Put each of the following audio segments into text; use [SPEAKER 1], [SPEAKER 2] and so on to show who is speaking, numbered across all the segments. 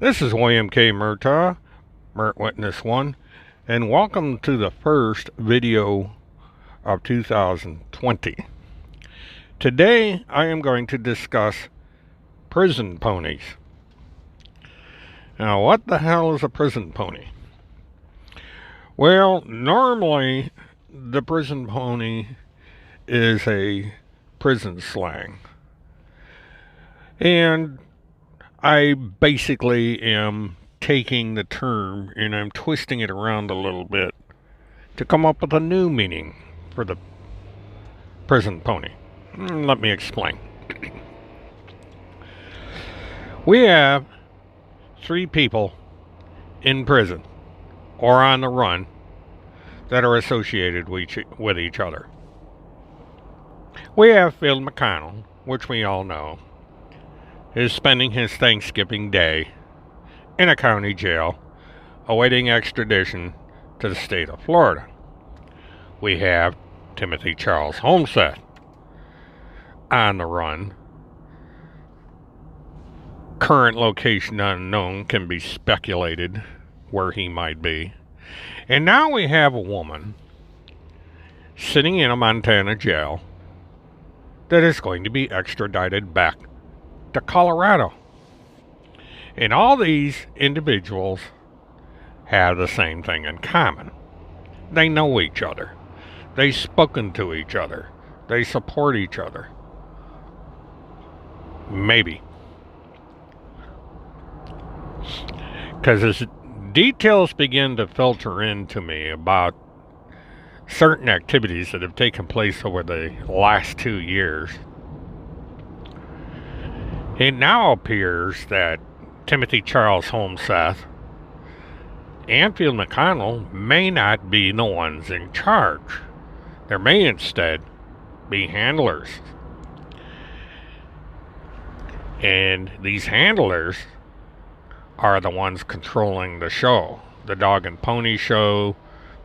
[SPEAKER 1] This is William K. Murtaugh, Mert Witness 1, and welcome to the first video of 2020. Today I am going to discuss prison ponies. Now, what the hell is a prison pony? Well, normally the prison pony is a prison slang. And I basically am taking the term and I'm twisting it around a little bit to come up with a new meaning for the prison pony. Let me explain. We have 3 people in prison or on the run that are associated with each other. We have Phil McConnell, which we all know is spending his Thanksgiving Day in a county jail awaiting extradition to the state of Florida. We have Timothy Charles HOLMSETH on the run. Current location unknown, can be speculated where he might be. And now we have a woman sitting in a Montana jail that is going to be extradited back to Colorado. And all these individuals have the same thing in common. They know each other. They've spoken to each other. They support each other. Maybe. Because as details begin to filter into me about certain activities that have taken place over the last 2 years, it now appears that Timothy Charles HOLMSETH and Phil McConnell may not be the ones in charge. There may instead be handlers. And these handlers are the ones controlling the show. The dog and pony show,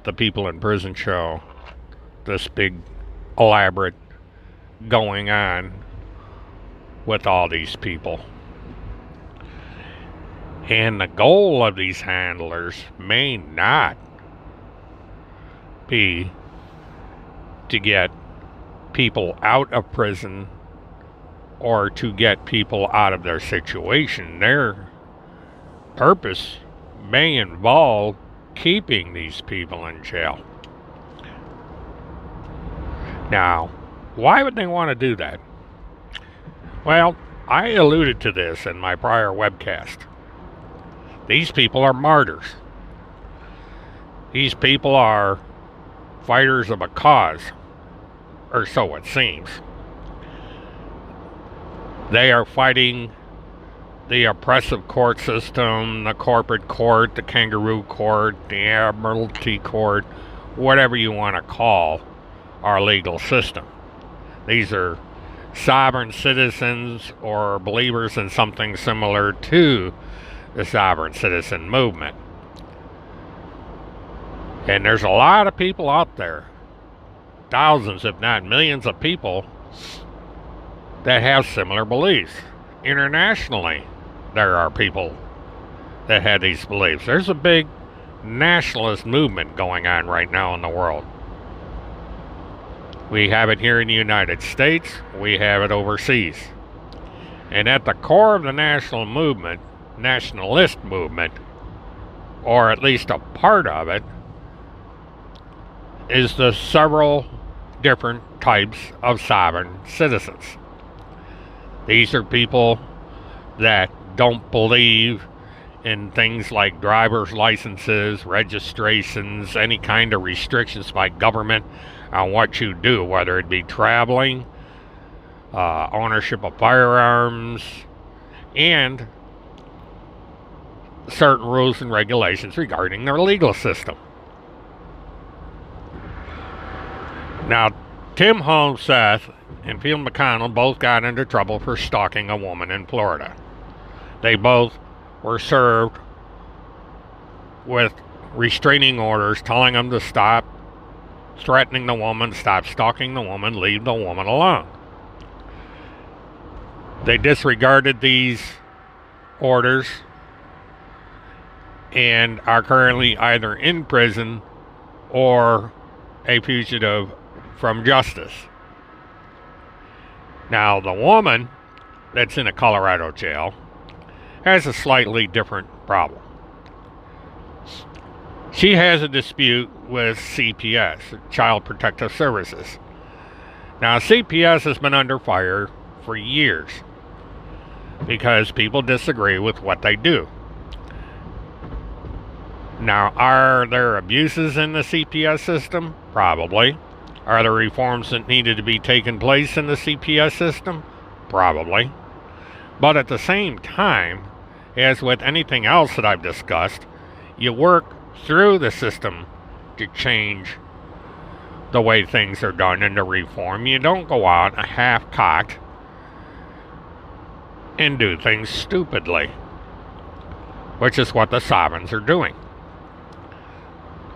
[SPEAKER 1] the people in prison show, this big elaborate going on with all these people. And the goal of these handlers may not be to get people out of prison or to get people out of their situation. Their purpose may involve keeping these people in jail. Now, why would they want to do that? Well, I alluded to this in my prior webcast. These people are martyrs. These people are fighters of a cause, or so it seems. They are fighting the oppressive court system, the corporate court, the kangaroo court, the admiralty court, whatever you want to call our legal system. These are sovereign citizens or believers in something similar to the sovereign citizen movement. And there's a lot of people out there, thousands if not millions of people that have similar beliefs. Internationally, there are people that have these beliefs. There's a big nationalist movement going on right now in the world. We have it here in the United States. We have it overseas. And at the core of the nationalist movement, or at least a part of it, is the several different types of sovereign citizens. These are people that don't believe in things like driver's licenses, registrations, any kind of restrictions by government on what you do, whether it be traveling, ownership of firearms, and certain rules and regulations regarding their legal system. Now, Tim HOLMSETH and Phil McConnell both got into trouble for stalking a woman in Florida. They both were served with restraining orders telling them to stop threatening the woman, stop stalking the woman, leave the woman alone. They disregarded these orders and are currently either in prison or a fugitive from justice. Now, the woman that's in a Colorado jail has a slightly different problem. She has a dispute with CPS, Child Protective Services. Now, CPS has been under fire for years because people disagree with what they do. Now, are there abuses in the CPS system? Probably. Are there reforms that needed to be taken place in the CPS system? Probably. But at the same time, as with anything else that I've discussed, you work through the system to change the way things are done and to reform. You don't go out half-cocked and do things stupidly, which is what the sovereigns are doing.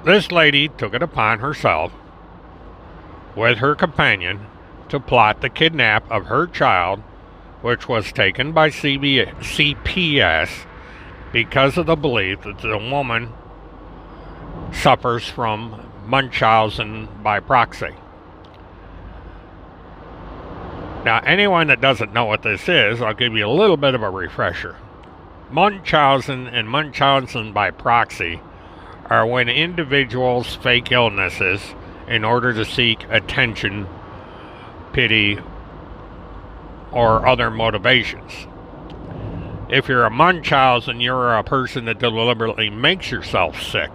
[SPEAKER 1] This lady took it upon herself with her companion to plot the kidnap of her child, which was taken by CPS because of the belief that the woman suffers from Munchausen by proxy. Now, anyone that doesn't know what this is, I'll give you a little bit of a refresher. Munchausen and Munchausen by proxy are when individuals fake illnesses in order to seek attention, pity, or other motivations. If you're a Munchausen, you're a person that deliberately makes yourself sick.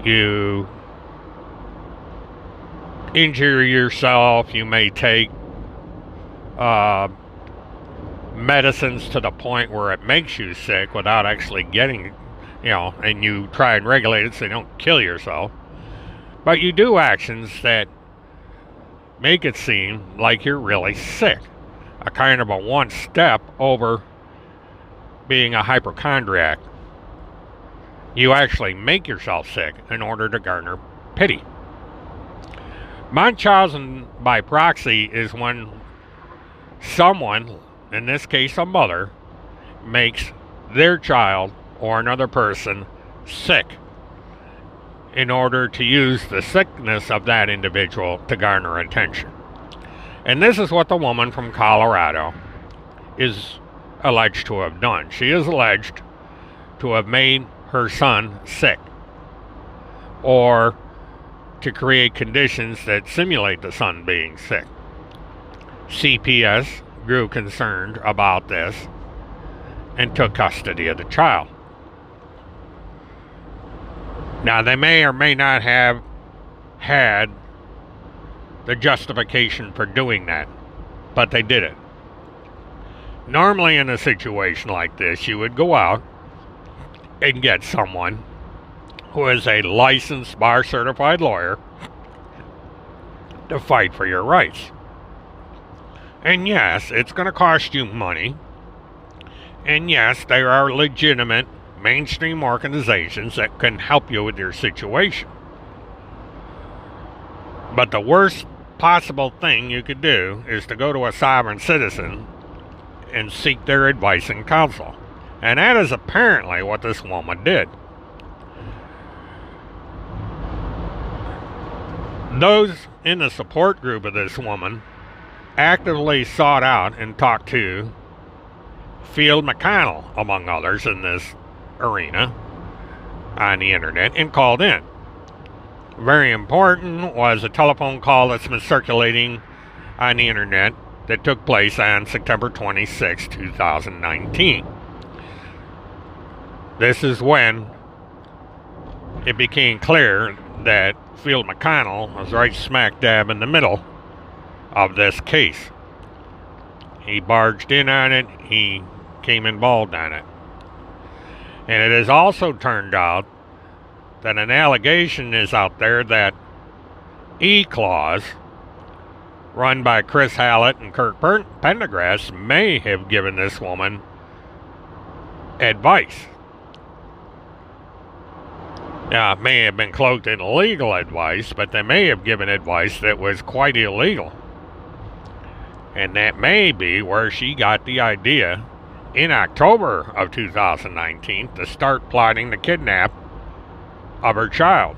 [SPEAKER 1] You injure yourself, you may take medicines to the point where it makes you sick without actually getting, and you try and regulate it so you don't kill yourself. But you do actions that make it seem like you're really sick. A kind of a one step over being a hypochondriac. You actually make yourself sick in order to garner pity. Munchausen by proxy is when someone, in this case a mother, makes their child or another person sick in order to use the sickness of that individual to garner attention. And this is what the woman from Colorado is alleged to have done. She is alleged to have made her son sick, or to create conditions that simulate the son being sick. CPS grew concerned about this and took custody of the child. Now, they may or may not have had the justification for doing that, but they did it. Normally, in a situation like this, you would go out and get someone who is a licensed bar-certified lawyer to fight for your rights. And yes, it's going to cost you money. And yes, there are legitimate mainstream organizations that can help you with your situation. But the worst possible thing you could do is to go to a sovereign citizen and seek their advice and counsel. And that is apparently what this woman did. Those in the support group of this woman actively sought out and talked to Field McConnell, among others, in this arena on the internet, and called in. Very important was a telephone call that's been circulating on the internet that took place on September 26, 2019. This is when it became clear that Field McConnell was right smack dab in the middle of this case. He barged in on it, he came involved on it. And it has also turned out that an allegation is out there that E-Clause, run by Chris Hallett and Kirk Pendergrass, may have given this woman advice. Now, it may have been cloaked in legal advice, but they may have given advice that was quite illegal. And that may be where she got the idea in October of 2019 to start plotting the kidnap of her child.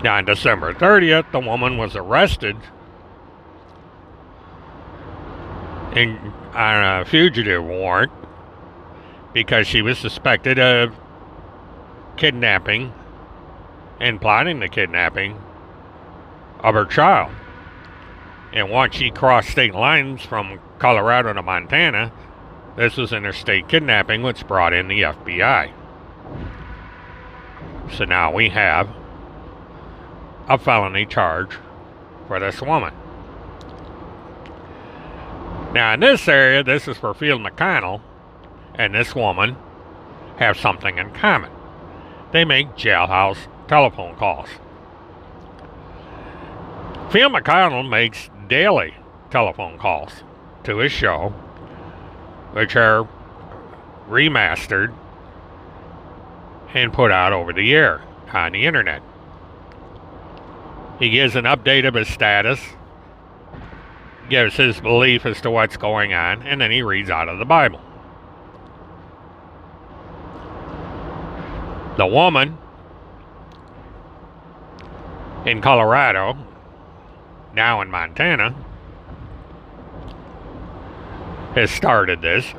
[SPEAKER 1] Now, on December 30th, the woman was arrested on a fugitive warrant because she was suspected of kidnapping and plotting the kidnapping of her child. And once she crossed state lines from Colorado to Montana, this was interstate kidnapping, which brought in the FBI. So now we have a felony charge for this woman. Now in this area, this is where Field McConnell and this woman have something in common. They make jailhouse telephone calls. Field McConnell makes daily telephone calls to his show, which are remastered and put out over the air on the internet. He gives an update of his status, gives his belief as to what's going on, and then he reads out of the Bible. The woman in Colorado, now in Montana, has started this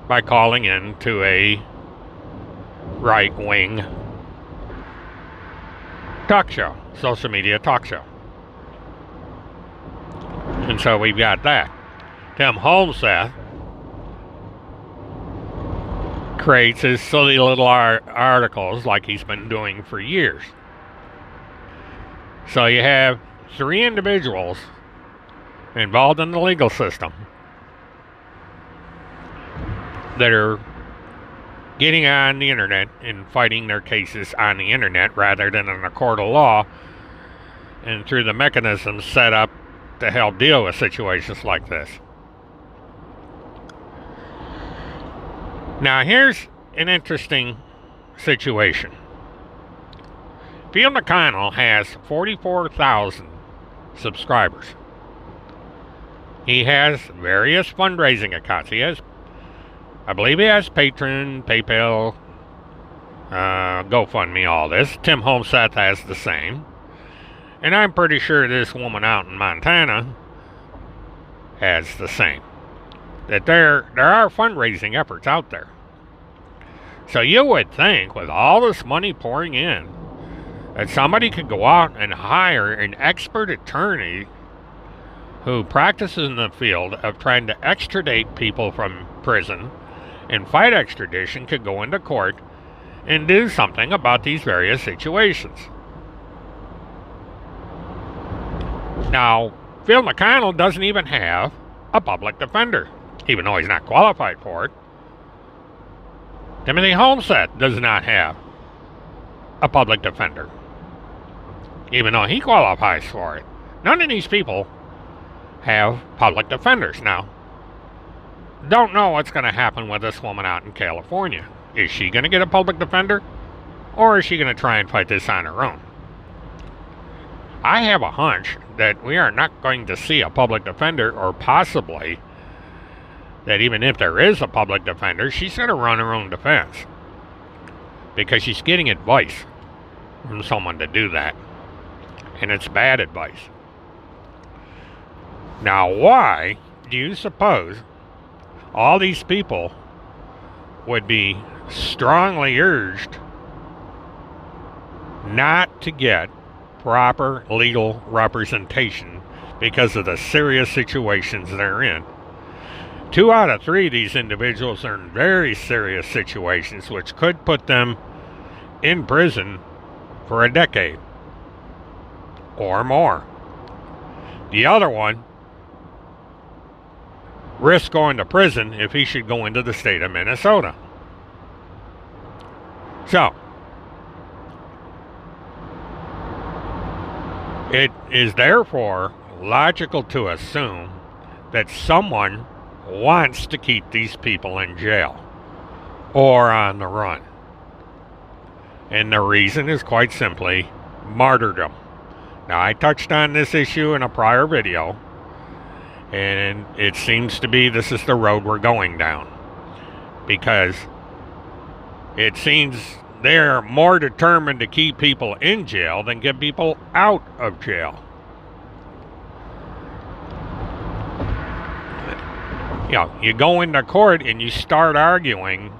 [SPEAKER 1] by calling in to a right-wing talk show, social media talk show. And so we've got that. Tim HOLMSETH creates his silly little articles like he's been doing for years. So you have 3 individuals involved in the legal system that are getting on the internet and fighting their cases on the internet rather than in a court of law, and through the mechanisms set up to help deal with situations like this. Now here's an interesting situation. Field McConnell has 44,000 subscribers. He has various fundraising accounts. I believe he has Patreon, PayPal, GoFundMe, all this. Tim HOLMSETH has the same. And I'm pretty sure this woman out in Montana has the same. That there are fundraising efforts out there. So you would think with all this money pouring in that somebody could go out and hire an expert attorney who practices in the field of trying to extradite people from prison and fight extradition, could go into court and do something about these various situations. Now, Phil McConnell doesn't even have a public defender, even though he's not qualified for it. Timothy HOLMSETH does not have a public defender, even though he qualifies for it. None of these people have public defenders. Now, don't know what's going to happen with this woman out in California. Is she going to get a public defender, or is she going to try and fight this on her own? I have a hunch that we are not going to see a public defender, or possibly that even if there is a public defender, she's going to run her own defense because she's getting advice from someone to do that, and it's bad advice. Now, why do you suppose all these people would be strongly urged not to get proper legal representation because of the serious situations they're in? 2 out of 3 of these individuals are in very serious situations which could put them in prison for a decade or more. The other one risks going to prison if he should go into the state of Minnesota. So, it is therefore logical to assume that someone wants to keep these people in jail or on the run. And the reason is quite simply martyrdom. Now, I touched on this issue in a prior video, And it seems to be this is the road we're going down. Because it seems they're more determined to keep people in jail than get people out of jail. You know, you go into court and you start arguing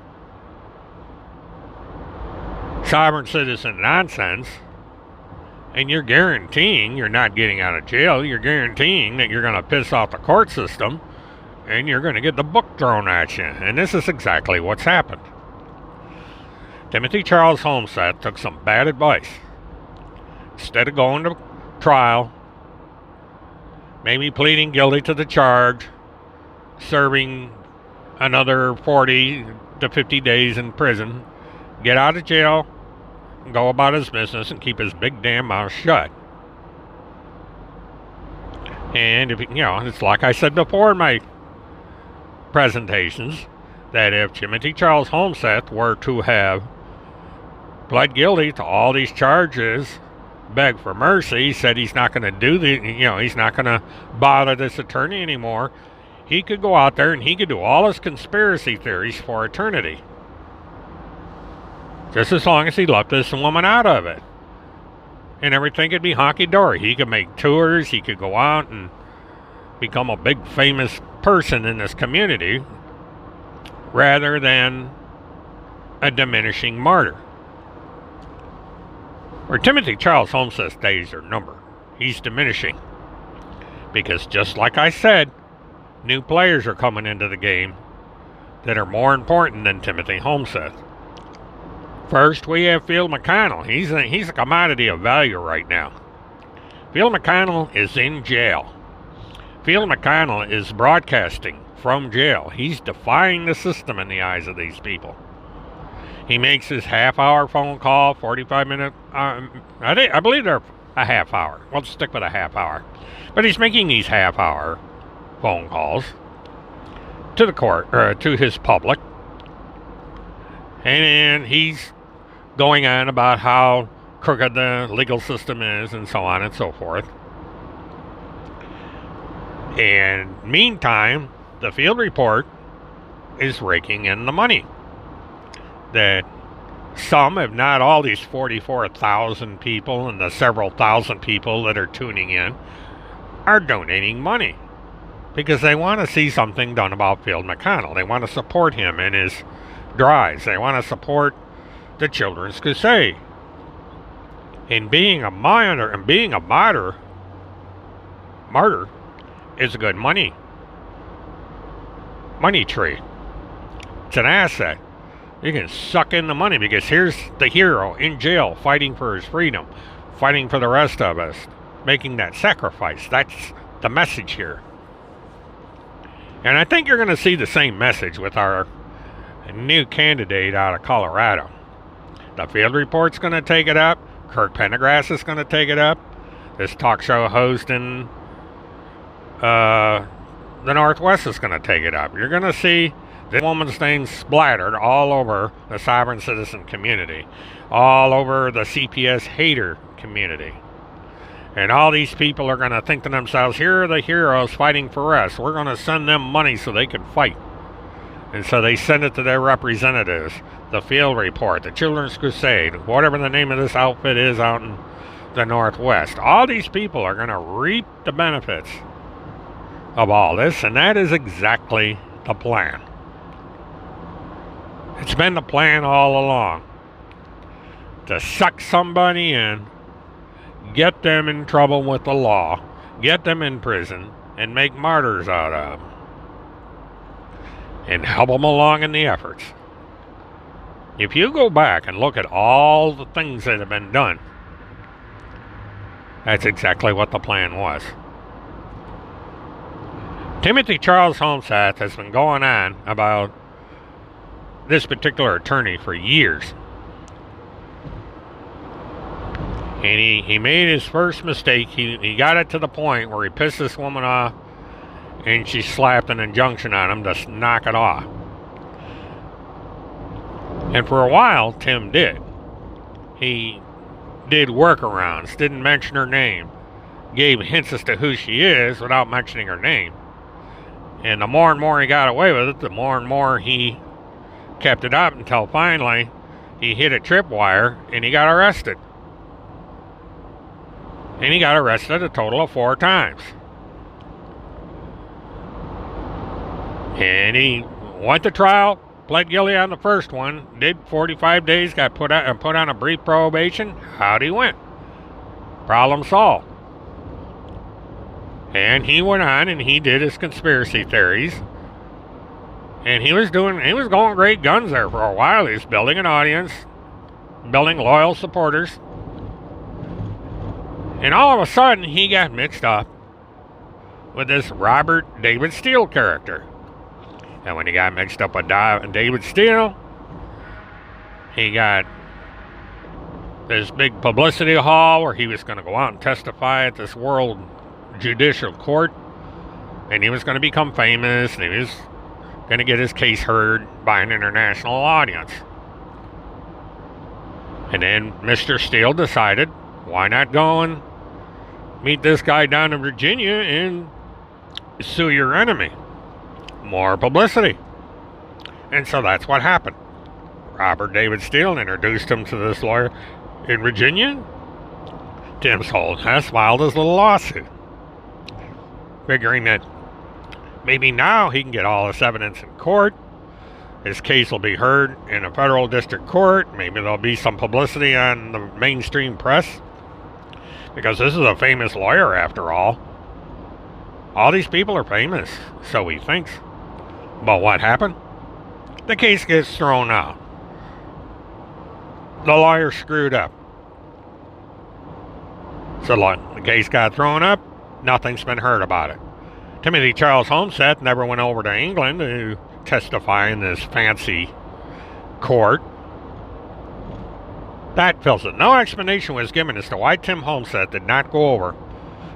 [SPEAKER 1] sovereign citizen nonsense, and you're guaranteeing you're not getting out of jail. You're guaranteeing that you're going to piss off the court system and you're going to get the book thrown at you. And this is exactly what's happened. Timothy Charles HOLMSETH took some bad advice. Instead of going to trial, maybe pleading guilty to the charge, serving another 40 to 50 days in prison, get out of jail, go about his business, and keep his big damn mouth shut. And if you know, it's like I said before in my presentations, that if Timothy Charles HOLMSETH were to have pled guilty to all these charges, begged for mercy, said he's not going to do he's not going to bother this attorney anymore, he could go out there and he could do all his conspiracy theories for eternity. Just as long as he left this woman out of it. And everything could be honky-dory. He could make tours, he could go out and become a big famous person in this community rather than a diminishing martyr. Where Timothy Charles HOLMSETH's days are numbered. He's diminishing. Because just like I said, new players are coming into the game that are more important than Timothy HOLMSETH. First, we have Phil McConnell. He's a commodity of value right now. Phil McConnell is in jail. Phil McConnell is broadcasting from jail. He's defying the system in the eyes of these people. He makes his half-hour phone call, 45-minute. I believe they're a half hour. Let's stick with a half hour. But he's making these half-hour phone calls to the court, or to his public, and he's going on about how crooked the legal system is, and so on and so forth. And meantime, the field report is raking in the money that some, if not all, these 44,000 people and the several thousand people that are tuning in are donating money because they want to see something done about Phil McConnell. They want to support him in his drives. They want to support the Children's Crusade. And being a martyr is a good money tree. It's an asset. You can suck in the money because here's the hero in jail fighting for his freedom, fighting for the rest of us, making that sacrifice. That's the message here. And I think you're going to see the same message with our new candidate out of Colorado. The field report's going to take it up. Kirk Pendergrass is going to take it up. This talk show host in the Northwest is going to take it up. You're going to see this woman's name splattered all over the sovereign citizen community, all over the CPS hater community. And all these people are going to think to themselves, here are the heroes fighting for us. We're going to send them money so they can fight. And so they send it to their representatives, the field report, the Children's Crusade, whatever the name of this outfit is out in the Northwest. All these people are going to reap the benefits of all this, and that is exactly the plan. It's been the plan all along. To suck somebody in, get them in trouble with the law, get them in prison, and make martyrs out of them. And help them along in the efforts. If you go back and look at all the things that have been done, that's exactly what the plan was. Timothy Charles HOLMSETH has been going on about this particular attorney for years. And he made his first mistake. He got it to the point where he pissed this woman off and she slapped an injunction on him to knock it off. And for a while, Tim did. He did workarounds, didn't mention her name, gave hints as to who she is without mentioning her name. And the more and more he got away with it, the more and more he kept it up until finally he hit a tripwire and he got arrested. And he got arrested a total of 4 times. And he went to trial, pled guilty on the first one, did 45 days, got put on a brief probation. How'd he went? Problem solved. And he went on and he did his conspiracy theories. And he was going great guns there for a while. He was building an audience, building loyal supporters. And all of a sudden, he got mixed up with this Robert David Steele character. And when he got mixed up with David Steele, he got this big publicity haul where he was going to go out and testify at this world judicial court. And he was going to become famous, and he was going to get his case heard by an international audience. And then Mr. Steele decided, why not go and meet this guy down in Virginia and sue your enemy? More publicity. And so that's what happened. Robert David Steele introduced him to this lawyer in Virginia. Tim Holmseth filed his little lawsuit, figuring that maybe now he can get all this evidence in court. His case will be heard in a federal district court. Maybe there'll be some publicity on the mainstream press, because this is a famous lawyer after all. All these people are famous, so he thinks. But what happened? The case gets thrown out. The lawyer screwed up. So the case got thrown up. Nothing's been heard about it. Timothy Charles Holmseth never went over to England to testify in this fancy court. That fills it. No explanation was given as to why Tim Holmseth did not go over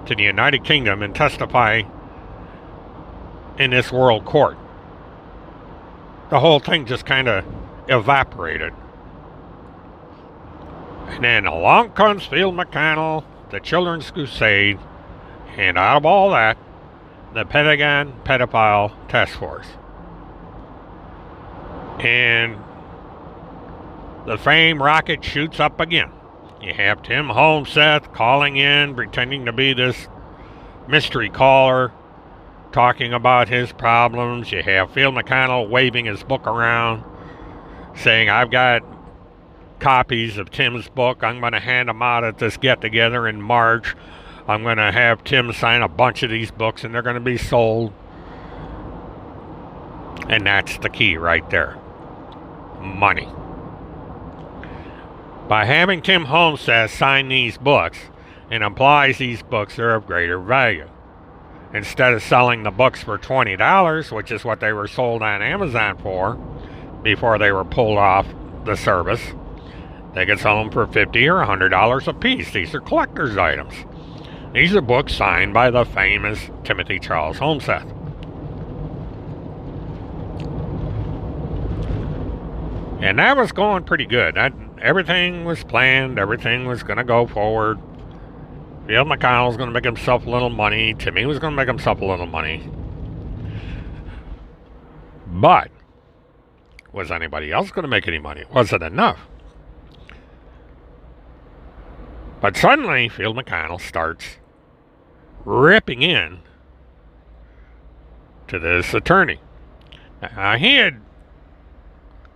[SPEAKER 1] to the United Kingdom and testify in this world court. The whole thing just kind of evaporated. And then along comes Field McConnell, the Children's Crusade, and out of all that, the Pentagon Pedophile Task Force. And the fame rocket shoots up again. You have Tim Holmseth calling in, pretending to be this mystery caller, talking about his problems. You have Field McConnell waving his book around, saying, I've got copies of Tim's book. I'm going to hand them out at this get-together in March. I'm going to have Tim sign a bunch of these books, and they're going to be sold. And that's the key right there. Money. By having Tim Holmseth sign these books, it implies these books are of greater value. Instead of selling the books for $20, which is what they were sold on Amazon for before they were pulled off the service, they could sell them for $50 or $100 a piece. These are collector's items. These are books signed by the famous Timothy Charles Holmseth. And that was going pretty good. Everything was planned. Everything was going to go forward. Field McConnell was going to make himself a little money. Timmy was going to make himself a little money. But was anybody else going to make any money? Was it enough? But suddenly, Field McConnell starts ripping in to this attorney. Now, he had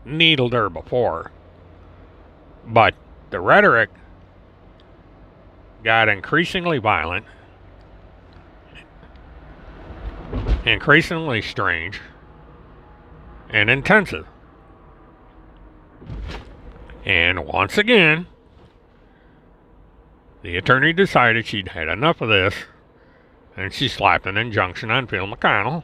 [SPEAKER 1] needled her before, but the rhetoric got increasingly violent, increasingly strange, and intensive. And once again, the attorney decided she'd had enough of this, and she slapped an injunction on Field McConnell.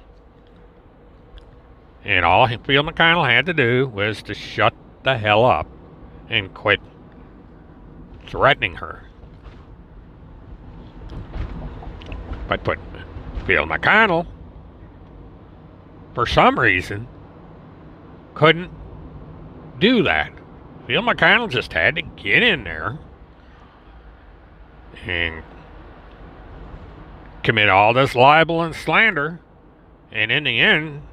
[SPEAKER 1] And all Field McConnell had to do was to shut the hell up and quit threatening her. But Field McConnell, for some reason, couldn't do that. Field McConnell just had to get in there and commit all this libel and slander And in the end,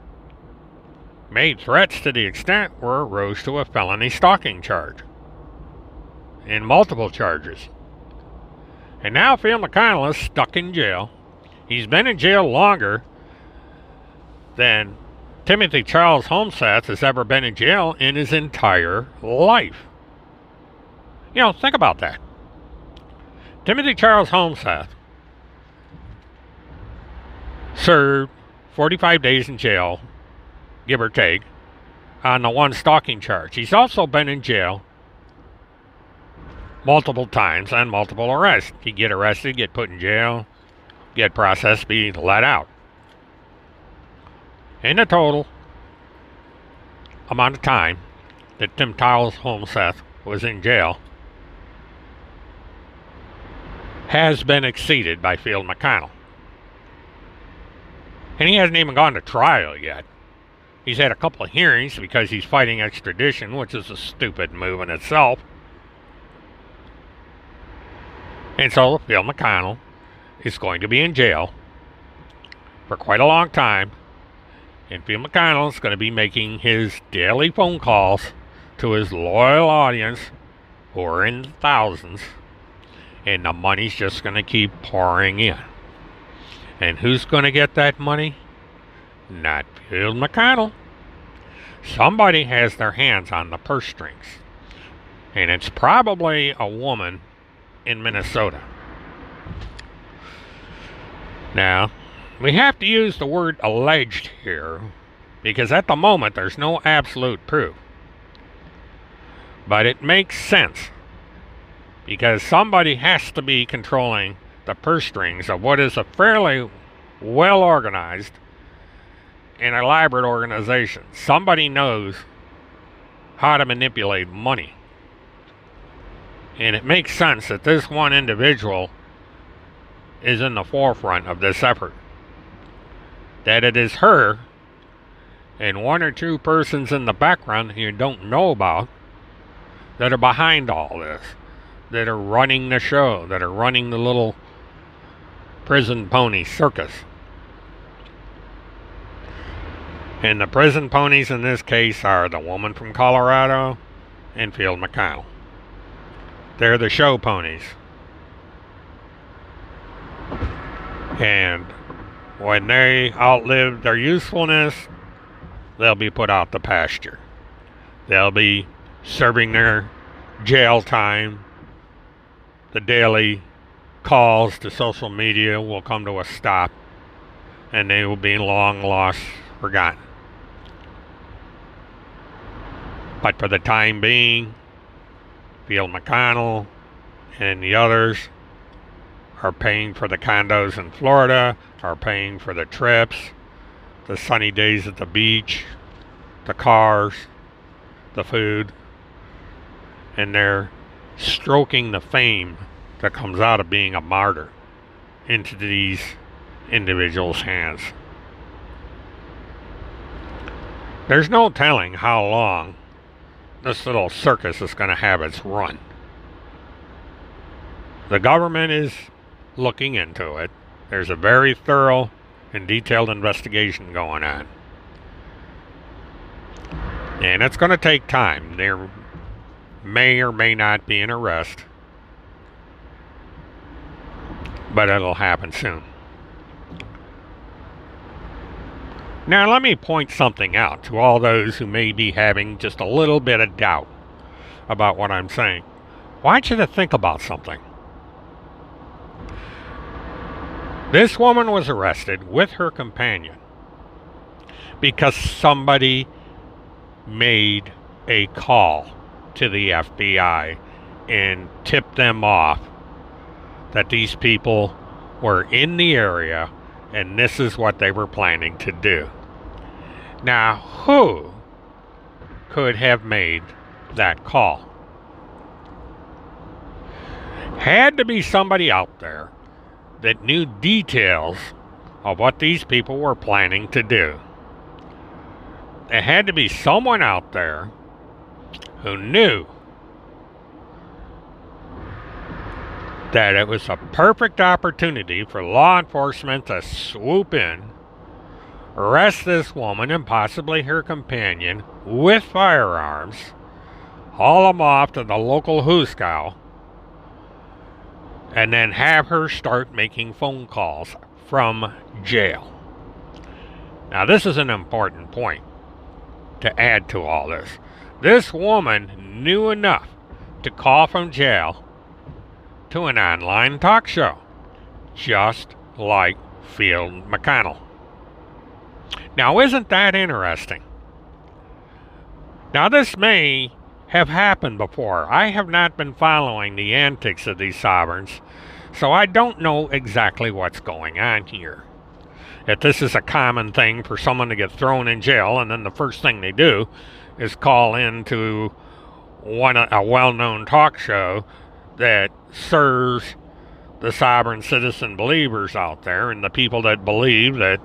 [SPEAKER 1] made threats to the extent where it rose to a felony stalking charge. And multiple charges. And now Phil McConnell is stuck in jail. He's been in jail longer than Timothy Charles HOLMSETH has ever been in jail in his entire life. You know, think about that. Timothy Charles HOLMSETH served 45 days in jail, give or take, on the one stalking charge. He's also been in jail multiple times on multiple arrests. He'd get arrested, get put in jail, get processed, be let out. In the total amount of time that Tim Charles HOLMSETH was in jail has been exceeded by Phil McConnell. And he hasn't even gone to trial yet. He's had a couple of hearings because he's fighting extradition, which is a stupid move in itself. And so Phil McConnell is going to be in jail for quite a long time. And Phil McConnell is going to be making his daily phone calls to his loyal audience, who are in the thousands. And the money's just going to keep pouring in. And who's going to get that money? Not Phil McConnell. Somebody has their hands on the purse strings. And it's probably a woman in Minnesota. Now, we have to use the word alleged here, because at the moment there's no absolute proof. But it makes sense, because somebody has to be controlling the purse strings of what is a fairly well organized and elaborate organization. Somebody knows how to manipulate money. And it makes sense that this one individual is in the forefront of this effort. That it is her and one or two persons in the background you don't know about that are behind all this, that are running the show, that are running the little prison pony circus. And the prison ponies in this case are the woman from Colorado and Phil McConnell. They're the show ponies. And when they outlive their usefulness, they'll be put out to pasture. They'll be serving their jail time. The daily calls to social media will come to a stop, and they will be long lost, forgotten. But for the time being, Phil McConnell and the others are paying for the condos in Florida, are paying for the trips, the sunny days at the beach, the cars, the food, and they're stroking the fame that comes out of being a martyr into these individuals' hands. There's no telling how long this little circus is going to have its run. The government is looking into it. There's a very thorough and detailed investigation going on. And it's going to take time. There may or may not be an arrest, but it'll happen soon. Now let me point something out to all those who may be having just a little bit of doubt about what I'm saying. I want you to think about something. This woman was arrested with her companion because somebody made a call to the FBI and tipped them off that these people were in the area and this is what they were planning to do. Now, who could have made that call? Had to be somebody out there that knew details of what these people were planning to do. There had to be someone out there who knew that it was a perfect opportunity for law enforcement to swoop in arrest this woman and possibly her companion with firearms, haul them off to the local hoosegow, and then have her start making phone calls from jail. Now, this is an important point to add to all this. This woman knew enough to call from jail to an online talk show, just like Field McConnell. Now, isn't that interesting? Now, this may have happened before. I have not been following the antics of these sovereigns, so I don't know exactly what's going on here. If this is a common thing for someone to get thrown in jail, and then the first thing they do is call into a well-known talk show that serves the sovereign citizen believers out there, and the people that believe that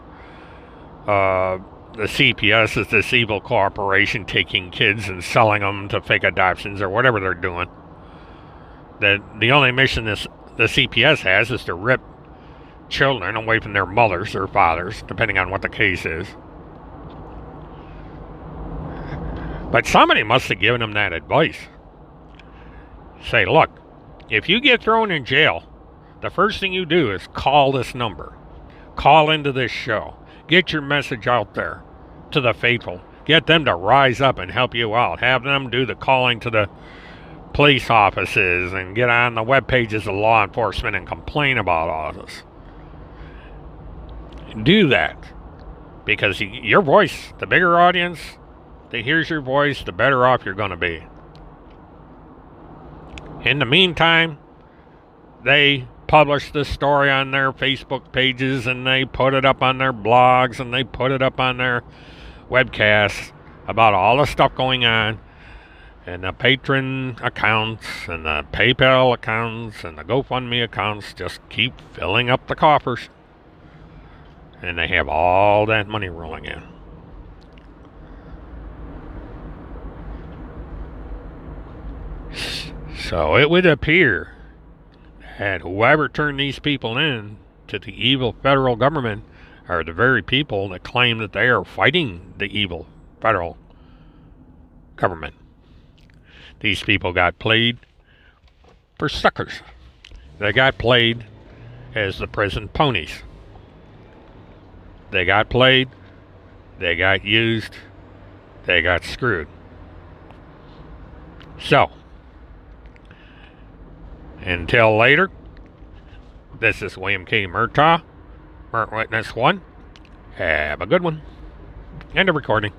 [SPEAKER 1] the CPS is this evil corporation taking kids and selling them to fake adoptions or whatever they're doing. That the only mission the CPS has is to rip children away from their mothers or fathers, depending on what the case is. But somebody must have given them that advice. Say, look, if you get thrown in jail, the first thing you do is call this number. Call into this show. Get your message out there to the faithful. Get them to rise up and help you out. Have them do the calling to the police offices and get on the web pages of law enforcement and complain about all this. Do that. Because your voice, the bigger audience that hears your voice, the better off you're going to be. In the meantime, they publish this story on their Facebook pages, and they put it up on their blogs, and they put it up on their webcasts about all the stuff going on, and the Patreon accounts and the PayPal accounts and the GoFundMe accounts just keep filling up the coffers, and they have all that money rolling in. So it would appear that whoever turned these people in to the evil federal government are the very people that claim that they are fighting the evil federal government. These people got played for suckers. They got played as the prison ponies. They got played, they got used, they got screwed. So, until later, this is William K. Murtaugh, Murt Witness 1. Have a good one. End of recording.